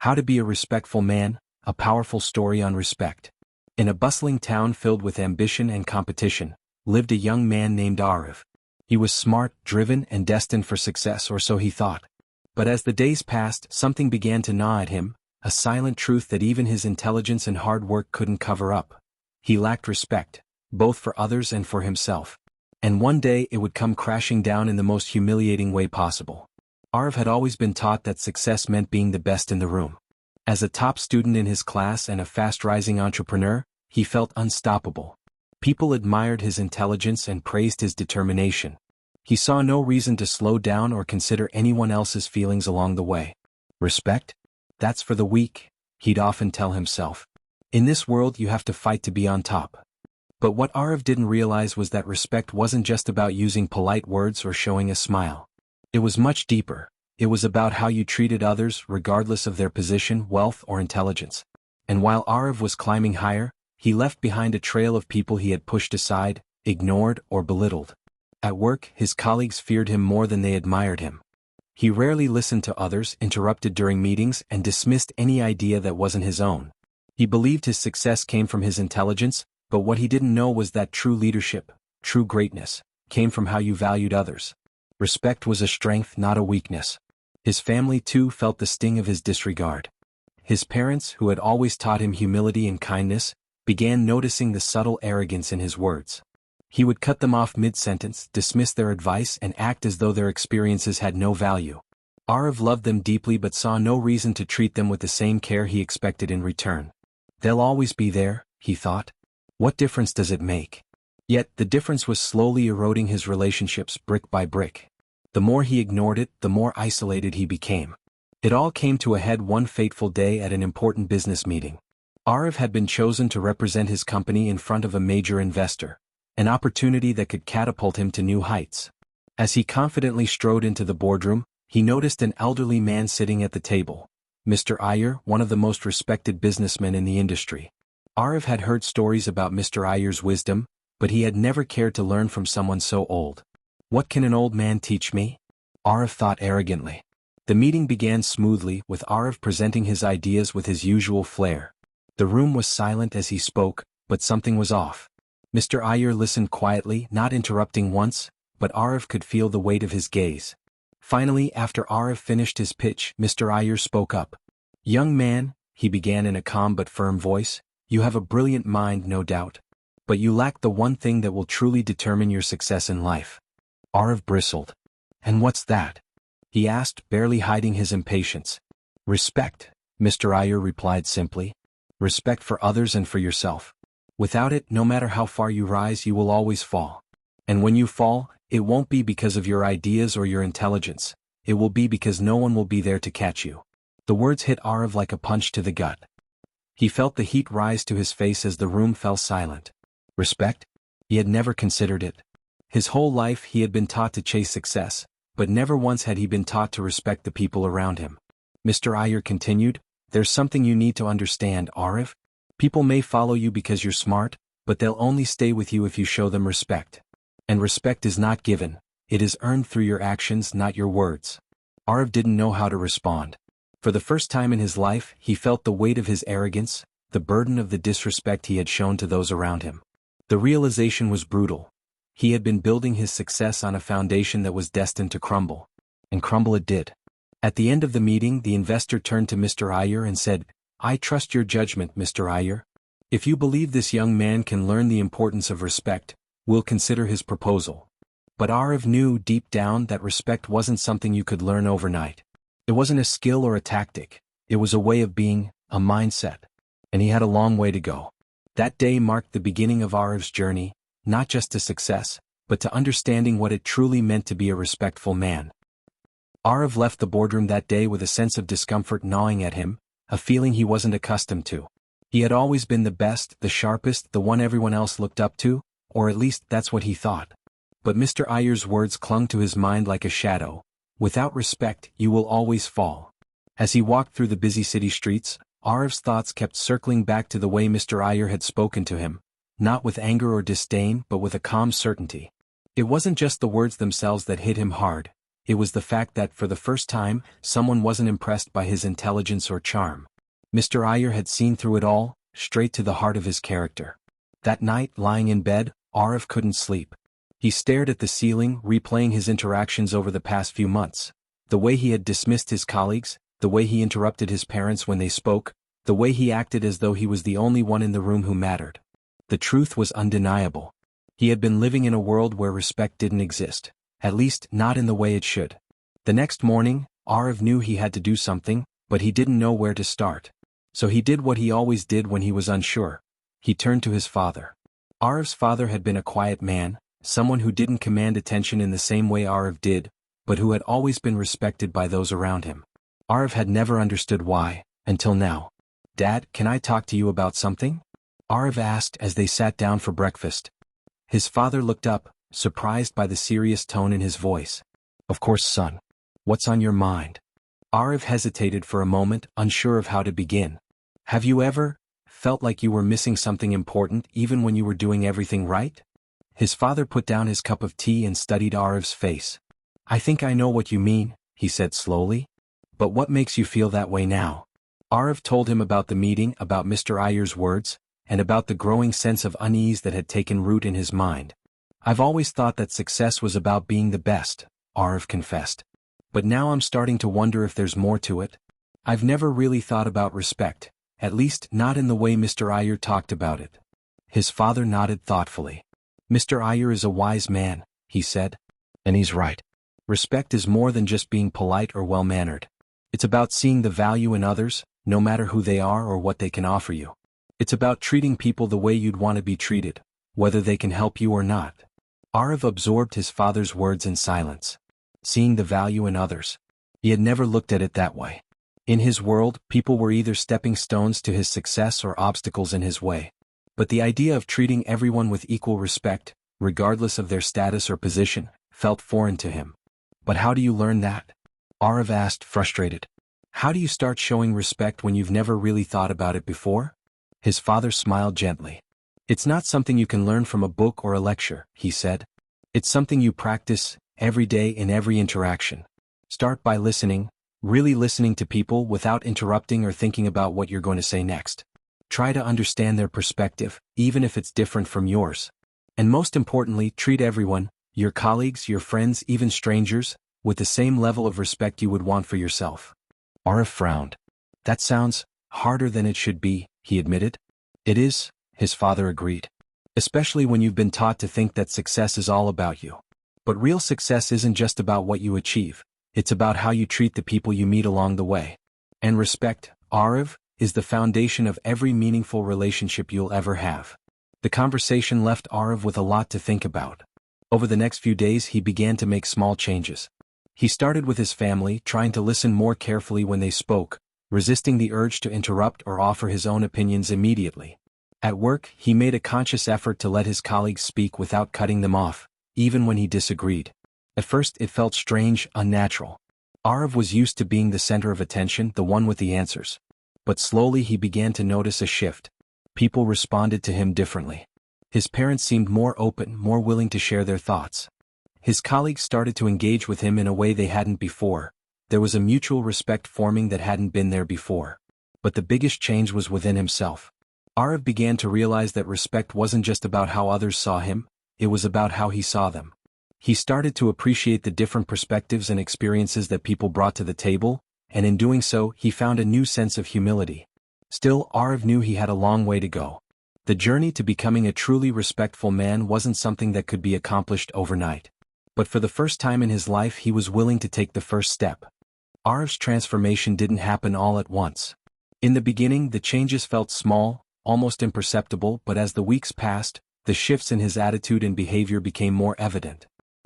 How to Be a Respectful Man, a Powerful Story on Respect. In a bustling town filled with ambition and competition, lived a young man named Arav. He was smart, driven, and destined for success, or so he thought. But as the days passed, something began to gnaw at him, a silent truth that even his intelligence and hard work couldn't cover up. He lacked respect, both for others and for himself. And one day it would come crashing down in the most humiliating way possible. Arav had always been taught that success meant being the best in the room. As a top student in his class and a fast-rising entrepreneur, he felt unstoppable. People admired his intelligence and praised his determination. He saw no reason to slow down or consider anyone else's feelings along the way. Respect? That's for the weak, he'd often tell himself. In this world you have to fight to be on top. But what Arav didn't realize was that respect wasn't just about using polite words or showing a smile. It was much deeper. It was about how you treated others regardless of their position, wealth, or intelligence. And while Arav was climbing higher, he left behind a trail of people he had pushed aside, ignored, or belittled. At work, his colleagues feared him more than they admired him. He rarely listened to others, interrupted during meetings, and dismissed any idea that wasn't his own. He believed his success came from his intelligence, but what he didn't know was that true leadership, true greatness, came from how you valued others. Respect was a strength, not a weakness. His family, too, felt the sting of his disregard. His parents, who had always taught him humility and kindness, began noticing the subtle arrogance in his words. He would cut them off mid-sentence, dismiss their advice, and act as though their experiences had no value. Arav loved them deeply but saw no reason to treat them with the same care he expected in return. They'll always be there, he thought. What difference does it make? Yet the difference was slowly eroding his relationships brick by brick. The more he ignored it, the more isolated he became. It all came to a head one fateful day at an important business meeting. Arav had been chosen to represent his company in front of a major investor, an opportunity that could catapult him to new heights. As he confidently strode into the boardroom, he noticed an elderly man sitting at the table, Mr. Iyer, one of the most respected businessmen in the industry. Arav had heard stories about Mr. Iyer's wisdom, but he had never cared to learn from someone so old. What can an old man teach me? Arav thought arrogantly. The meeting began smoothly, with Arav presenting his ideas with his usual flair. The room was silent as he spoke, but something was off. Mr. Iyer listened quietly, not interrupting once, but Arav could feel the weight of his gaze. Finally, after Arav finished his pitch, Mr. Iyer spoke up. "Young man," he began in a calm but firm voice, "you have a brilliant mind, no doubt. But you lack the one thing that will truly determine your success in life." Arav bristled. "And what's that?" he asked, barely hiding his impatience. "Respect," Mr. Iyer replied simply. "Respect for others and for yourself. Without it, no matter how far you rise, you will always fall. And when you fall, it won't be because of your ideas or your intelligence. It will be because no one will be there to catch you." The words hit Arav like a punch to the gut. He felt the heat rise to his face as the room fell silent. Respect? He had never considered it. His whole life he had been taught to chase success, but never once had he been taught to respect the people around him. Mr. Iyer continued, "There's something you need to understand, Arav. People may follow you because you're smart, but they'll only stay with you if you show them respect. And respect is not given, it is earned through your actions, not your words." Arav didn't know how to respond. For the first time in his life, he felt the weight of his arrogance, the burden of the disrespect he had shown to those around him. The realization was brutal. He had been building his success on a foundation that was destined to crumble. And crumble it did. At the end of the meeting, the investor turned to Mr. Iyer and said, "I trust your judgment, Mr. Iyer. If you believe this young man can learn the importance of respect, we'll consider his proposal." But Arav knew deep down that respect wasn't something you could learn overnight. It wasn't a skill or a tactic. It was a way of being, a mindset. And he had a long way to go. That day marked the beginning of Arav's journey, not just to success, but to understanding what it truly meant to be a respectful man. Arav left the boardroom that day with a sense of discomfort gnawing at him, a feeling he wasn't accustomed to. He had always been the best, the sharpest, the one everyone else looked up to, or at least that's what he thought. But Mr. Iyer's words clung to his mind like a shadow. "Without respect, you will always fall." As he walked through the busy city streets, Arav's thoughts kept circling back to the way Mr. Iyer had spoken to him, not with anger or disdain but with a calm certainty. It wasn't just the words themselves that hit him hard, It was the fact that for the first time, someone wasn't impressed by his intelligence or charm. Mr. Iyer had seen through it all, straight to the heart of his character. That night, lying in bed, Arav couldn't sleep. He stared at the ceiling, replaying his interactions over the past few months. The way he had dismissed his colleagues, the way he interrupted his parents when they spoke, the way he acted as though he was the only one in the room who mattered. The truth was undeniable. He had been living in a world where respect didn't exist, at least not in the way it should. The next morning, Arav knew he had to do something, but he didn't know where to start. So he did what he always did when he was unsure. He turned to his father. Arav's father had been a quiet man, someone who didn't command attention in the same way Arav did, but who had always been respected by those around him. Arav had never understood why, until now. "Dad, can I talk to you about something?" Arav asked as they sat down for breakfast. His father looked up, surprised by the serious tone in his voice. "Of course, son. What's on your mind?" Arav hesitated for a moment, unsure of how to begin. "Have you ever felt like you were missing something important even when you were doing everything right?" His father put down his cup of tea and studied Arav's face. "I think I know what you mean," he said slowly. "But what makes you feel that way now?" Arav told him about the meeting, about Mr. Iyer's words, and about the growing sense of unease that had taken root in his mind. "I've always thought that success was about being the best," Arav confessed. "But now I'm starting to wonder if there's more to it. I've never really thought about respect, at least not in the way Mr. Iyer talked about it." His father nodded thoughtfully. "Mr. Iyer is a wise man," he said. "And he's right. Respect is more than just being polite or well-mannered. It's about seeing the value in others, no matter who they are or what they can offer you. It's about treating people the way you'd want to be treated, whether they can help you or not." Arav absorbed his father's words in silence. Seeing the value in others. He had never looked at it that way. In his world, people were either stepping stones to his success or obstacles in his way. But the idea of treating everyone with equal respect, regardless of their status or position, felt foreign to him. "But how do you learn that?" Arav asked, frustrated. "How do you start showing respect when you've never really thought about it before?" His father smiled gently. "It's not something you can learn from a book or a lecture," he said. "It's something you practice every day in every interaction. Start by listening, really listening to people without interrupting or thinking about what you're going to say next. Try to understand their perspective, even if it's different from yours. And most importantly, treat everyone, your colleagues, your friends, even strangers, with the same level of respect you would want for yourself." Arav frowned. "That sounds harder than it should be," he admitted. "It is," his father agreed. "Especially when you've been taught to think that success is all about you. But real success isn't just about what you achieve, it's about how you treat the people you meet along the way. And respect, Arav, is the foundation of every meaningful relationship you'll ever have." The conversation left Arav with a lot to think about. Over the next few days he began to make small changes. He started with his family, trying to listen more carefully when they spoke, resisting the urge to interrupt or offer his own opinions immediately. At work, he made a conscious effort to let his colleagues speak without cutting them off, even when he disagreed. At first it felt strange, unnatural. Arav was used to being the center of attention, the one with the answers. But slowly he began to notice a shift. People responded to him differently. His parents seemed more open, more willing to share their thoughts. His colleagues started to engage with him in a way they hadn't before. There was a mutual respect forming that hadn't been there before. But the biggest change was within himself. Arav began to realize that respect wasn't just about how others saw him, it was about how he saw them. He started to appreciate the different perspectives and experiences that people brought to the table, and in doing so, he found a new sense of humility. Still, Arav knew he had a long way to go. The journey to becoming a truly respectful man wasn't something that could be accomplished overnight. But for the first time in his life he was willing to take the first step. Arav's transformation didn't happen all at once. In the beginning the changes felt small, almost imperceptible, but as the weeks passed, the shifts in his attitude and behavior became more evident.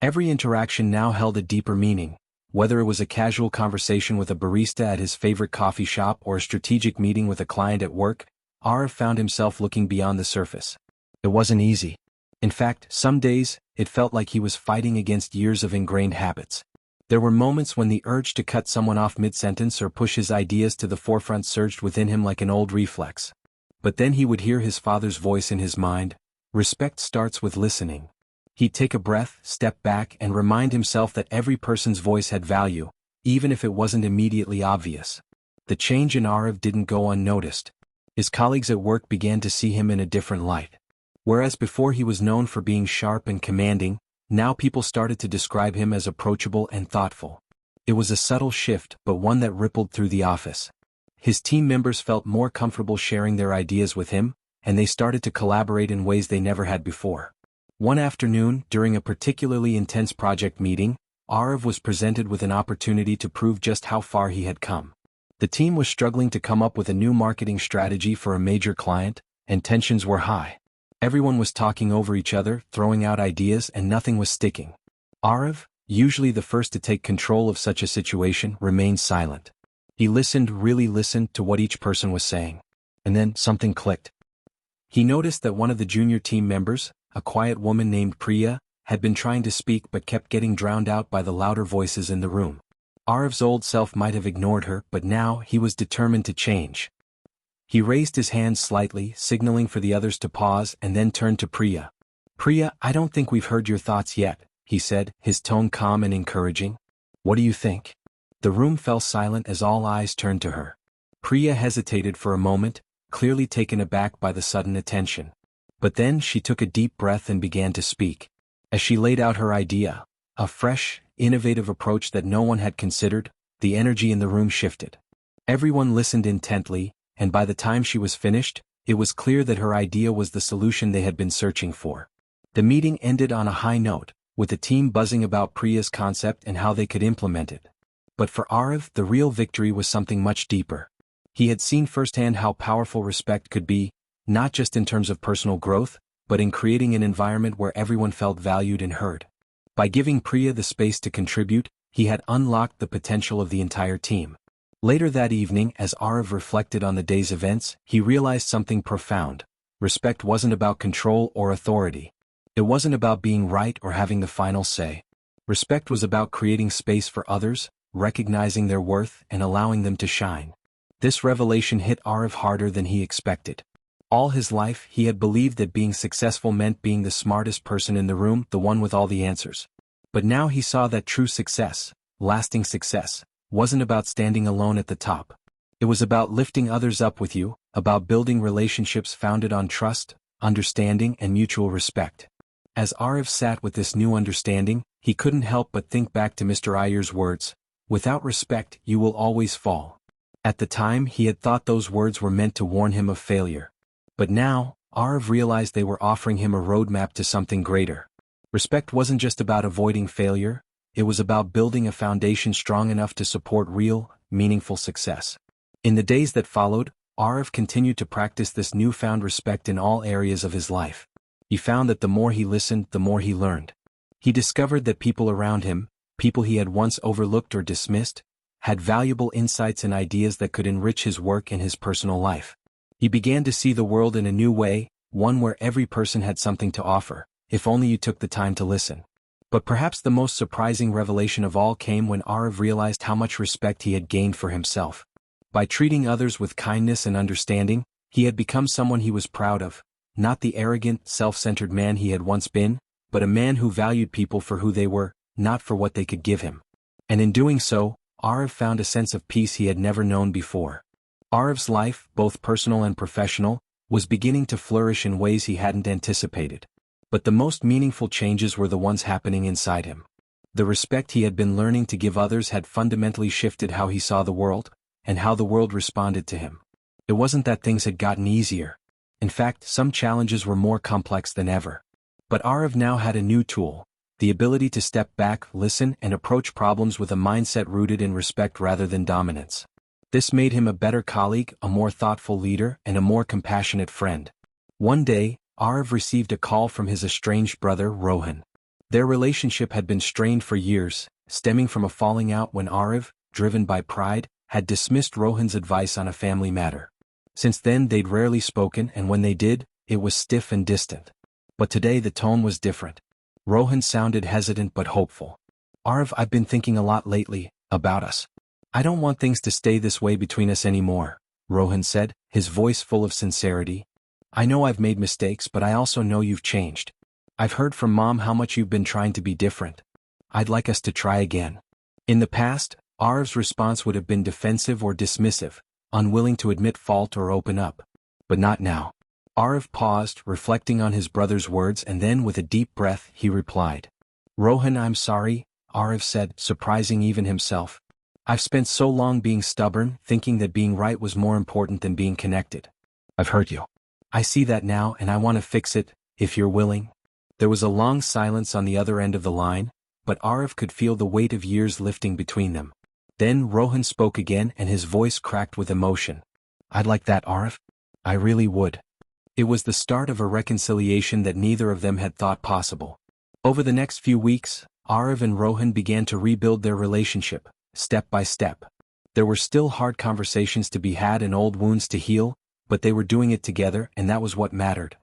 Every interaction now held a deeper meaning, whether it was a casual conversation with a barista at his favorite coffee shop or a strategic meeting with a client at work. Arav found himself looking beyond the surface. It wasn't easy. In fact, some days, it felt like he was fighting against years of ingrained habits. There were moments when the urge to cut someone off mid-sentence or push his ideas to the forefront surged within him like an old reflex. But then he would hear his father's voice in his mind. Respect starts with listening. He'd take a breath, step back, and remind himself that every person's voice had value, even if it wasn't immediately obvious. The change in Arav didn't go unnoticed. His colleagues at work began to see him in a different light. Whereas before he was known for being sharp and commanding, now people started to describe him as approachable and thoughtful. It was a subtle shift, but one that rippled through the office. His team members felt more comfortable sharing their ideas with him, and they started to collaborate in ways they never had before. One afternoon, during a particularly intense project meeting, Arav was presented with an opportunity to prove just how far he had come. The team was struggling to come up with a new marketing strategy for a major client, and tensions were high. Everyone was talking over each other, throwing out ideas, and nothing was sticking. Arav, usually the first to take control of such a situation, remained silent. He really listened to what each person was saying. And then something clicked. He noticed that one of the junior team members, a quiet woman named Priya, had been trying to speak but kept getting drowned out by the louder voices in the room. Arav's old self might have ignored her, but now he was determined to change. He raised his hand slightly, signaling for the others to pause, and then turned to Priya. "Priya, I don't think we've heard your thoughts yet," he said, his tone calm and encouraging. "What do you think?" The room fell silent as all eyes turned to her. Priya hesitated for a moment, clearly taken aback by the sudden attention. But then she took a deep breath and began to speak. As she laid out her idea, a fresh, innovative approach that no one had considered, the energy in the room shifted. Everyone listened intently, and by the time she was finished, it was clear that her idea was the solution they had been searching for. The meeting ended on a high note, with the team buzzing about Priya's concept and how they could implement it. But for Arav, the real victory was something much deeper. He had seen firsthand how powerful respect could be, not just in terms of personal growth, but in creating an environment where everyone felt valued and heard. By giving Priya the space to contribute, he had unlocked the potential of the entire team. Later that evening, as Arav reflected on the day's events, he realized something profound. Respect wasn't about control or authority. It wasn't about being right or having the final say. Respect was about creating space for others, recognizing their worth, and allowing them to shine. This revelation hit Arav harder than he expected. All his life, he had believed that being successful meant being the smartest person in the room, the one with all the answers. But now he saw that true success, lasting success, wasn't about standing alone at the top. It was about lifting others up with you, about building relationships founded on trust, understanding, and mutual respect. As Arav sat with this new understanding, he couldn't help but think back to Mr. Iyer's words, "Without respect, you will always fall." At the time, he had thought those words were meant to warn him of failure. But now, Arav realized they were offering him a roadmap to something greater. Respect wasn't just about avoiding failure, it was about building a foundation strong enough to support real, meaningful success. In the days that followed, Arav continued to practice this newfound respect in all areas of his life. He found that the more he listened, the more he learned. He discovered that people around him, people he had once overlooked or dismissed, had valuable insights and ideas that could enrich his work and his personal life. He began to see the world in a new way, one where every person had something to offer, if only you took the time to listen. But perhaps the most surprising revelation of all came when Arav realized how much respect he had gained for himself. By treating others with kindness and understanding, he had become someone he was proud of, not the arrogant, self-centered man he had once been, but a man who valued people for who they were, not for what they could give him. And in doing so, Arav found a sense of peace he had never known before. Arav's life, both personal and professional, was beginning to flourish in ways he hadn't anticipated. But the most meaningful changes were the ones happening inside him. The respect he had been learning to give others had fundamentally shifted how he saw the world, and how the world responded to him. It wasn't that things had gotten easier. In fact, some challenges were more complex than ever. But Arav now had a new tool, the ability to step back, listen, and approach problems with a mindset rooted in respect rather than dominance. This made him a better colleague, a more thoughtful leader, and a more compassionate friend. One day, Arav received a call from his estranged brother, Rohan. Their relationship had been strained for years, stemming from a falling out when Arav, driven by pride, had dismissed Rohan's advice on a family matter. Since then they'd rarely spoken, and when they did, it was stiff and distant. But today the tone was different. Rohan sounded hesitant but hopeful. "Arav, I've been thinking a lot lately, about us. I don't want things to stay this way between us anymore," Rohan said, his voice full of sincerity. "I know I've made mistakes, but I also know you've changed. I've heard from Mom how much you've been trying to be different. I'd like us to try again. In the past, Arif's response would have been defensive or dismissive, unwilling to admit fault or open up. But not now. Arif paused, reflecting on his brother's words, and then with a deep breath he replied. Rohan, I'm sorry, Arif said, surprising even himself. I've spent so long being stubborn, thinking that being right was more important than being connected. I've hurt you. I see that now and I want to fix it, if you're willing. There was a long silence on the other end of the line, but Arif could feel the weight of years lifting between them. Then Rohan spoke again and his voice cracked with emotion. I'd like that, Arif. I really would. It was the start of a reconciliation that neither of them had thought possible. Over the next few weeks, Arif and Rohan began to rebuild their relationship, step by step. There were still hard conversations to be had and old wounds to heal, but they were doing it together and that was what mattered.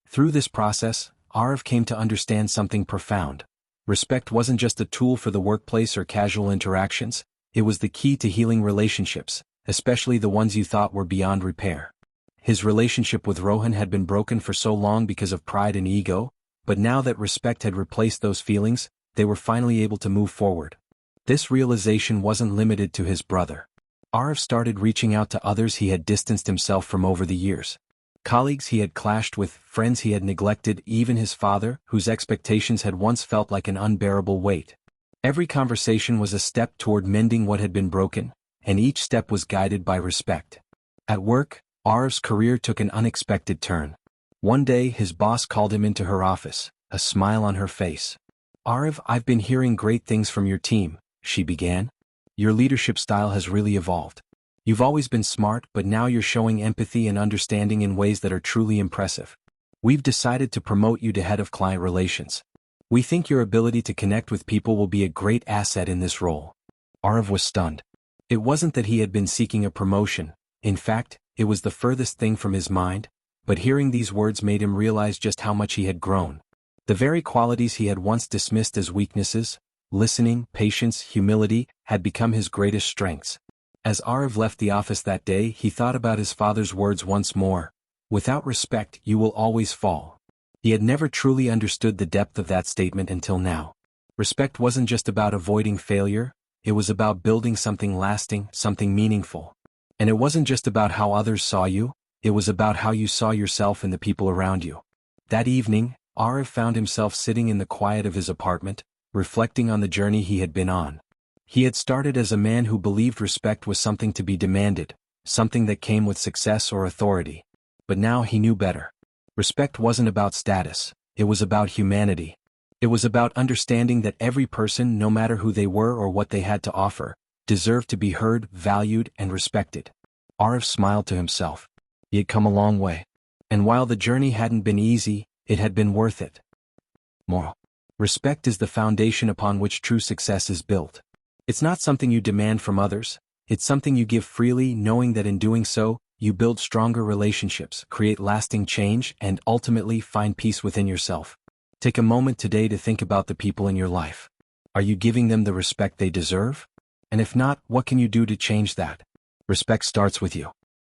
Through this process, Arif came to understand something profound. Respect wasn't just a tool for the workplace or casual interactions, it was the key to healing relationships, especially the ones you thought were beyond repair. His relationship with Rohan had been broken for so long because of pride and ego, but now that respect had replaced those feelings, they were finally able to move forward. This realization wasn't limited to his brother. Arif started reaching out to others he had distanced himself from over the years. Colleagues he had clashed with, friends he had neglected, even his father, whose expectations had once felt like an unbearable weight. Every conversation was a step toward mending what had been broken, and each step was guided by respect. At work, Arif's career took an unexpected turn. One day his boss called him into her office, a smile on her face. Arif, I've been hearing great things from your team, she began. Your leadership style has really evolved. You've always been smart, but now you're showing empathy and understanding in ways that are truly impressive. We've decided to promote you to head of client relations. We think your ability to connect with people will be a great asset in this role. Arif was stunned. It wasn't that he had been seeking a promotion. In fact, it was the furthest thing from his mind, but hearing these words made him realize just how much he had grown. The very qualities he had once dismissed as weaknesses, listening, patience, humility, had become his greatest strengths. As Arif left the office that day, he thought about his father's words once more. Without respect, you will always fall. He had never truly understood the depth of that statement until now. Respect wasn't just about avoiding failure, it was about building something lasting, something meaningful. And it wasn't just about how others saw you, it was about how you saw yourself and the people around you. That evening, Arif found himself sitting in the quiet of his apartment, reflecting on the journey he had been on. He had started as a man who believed respect was something to be demanded, something that came with success or authority. But now he knew better. Respect wasn't about status, it was about humanity. It was about understanding that every person, no matter who they were or what they had to offer, deserved to be heard, valued, and respected. Arif smiled to himself. He had come a long way. And while the journey hadn't been easy, it had been worth it. Moral. Respect is the foundation upon which true success is built. It's not something you demand from others, it's something you give freely, knowing that in doing so, you build stronger relationships, create lasting change, and ultimately find peace within yourself. Take a moment today to think about the people in your life. Are you giving them the respect they deserve? And if not, what can you do to change that? Respect starts with you.